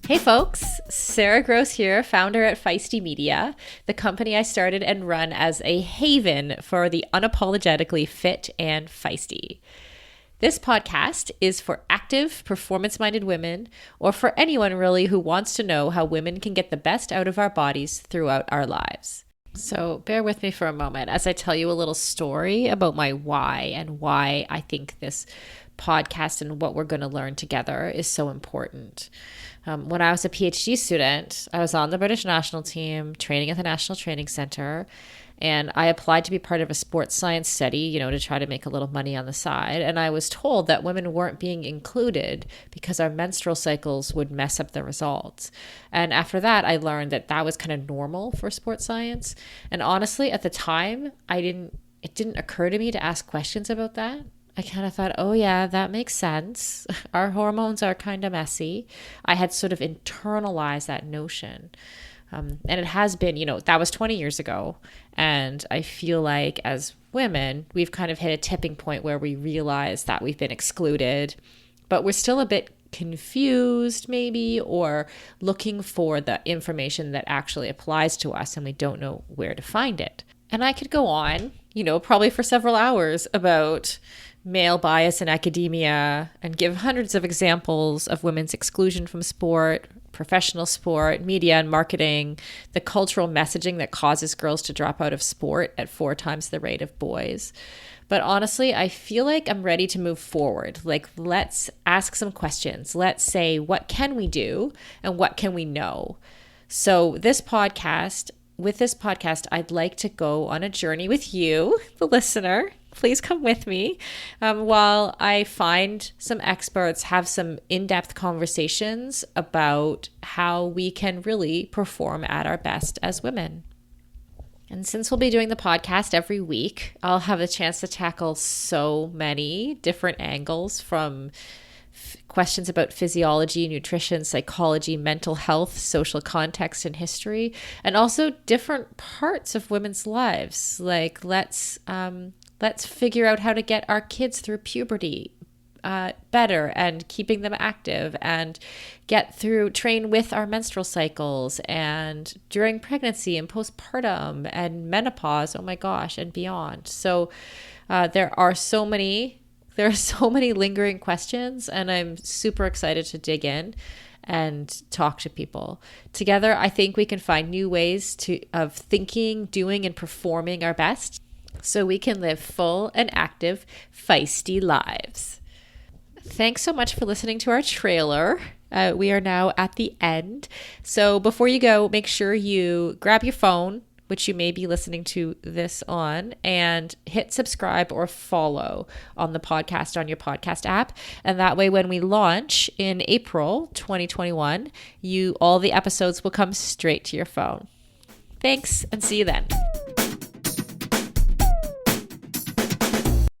Hey folks, Sara Gross here, founder at Feisty Media, the company I started and run as a haven for the unapologetically fit and feisty. This podcast is for active, performance-minded women, or for anyone really who wants to know how women can get the best out of our bodies throughout our lives. So bear with me for a moment as I tell you a little story about my why and why I think this podcast and what we're going to learn together is so important. When I was a PhD student, I was on the British national team, training at the National Training Center, and I applied to be part of a sports science study, to try to make a little money on the side. And I was told that women weren't being included because our menstrual cycles would mess up the results. And after that, I learned that that was kind of normal for sports science. And honestly, at the time, it didn't occur to me to ask questions about that. I kind of thought, oh yeah, that makes sense. Our hormones are kind of messy. I had sort of internalized that notion. And it has been, that was 20 years ago. And I feel like as women, we've kind of hit a tipping point where we realize that we've been excluded, but we're still a bit confused maybe, or looking for the information that actually applies to us and we don't know where to find it. And I could go on, probably for several hours about male bias in academia and give hundreds of examples of women's exclusion from sport, professional sport, media and marketing, the cultural messaging that causes girls to drop out of sport at 4 times the rate of boys. But honestly, I feel like I'm ready to move forward. Like, let's ask some questions. Let's say, what can we do and what can we know? So with this podcast, I'd like to go on a journey with you, the listener. Please come with me while I find some experts, have some in-depth conversations about how we can really perform at our best as women. And since we'll be doing the podcast every week, I'll have a chance to tackle so many different angles, from questions about physiology, nutrition, psychology, mental health, social context and history, and also different parts of women's lives. Like, let's figure out how to get our kids through puberty better and keeping them active, and train with our menstrual cycles and during pregnancy and postpartum and menopause, oh my gosh, and beyond. So there are so many lingering questions, and I'm super excited to dig in and talk to people. Together, I think we can find new ways of thinking, doing, and performing our best so we can live full and active, feisty lives. Thanks so much for listening to our trailer. We are now at the end. So before you go, make sure you grab your phone, which you may be listening to this on, and hit subscribe or follow on the podcast on your podcast app. And that way, when we launch in April 2021, all the episodes will come straight to your phone. Thanks, and see you then.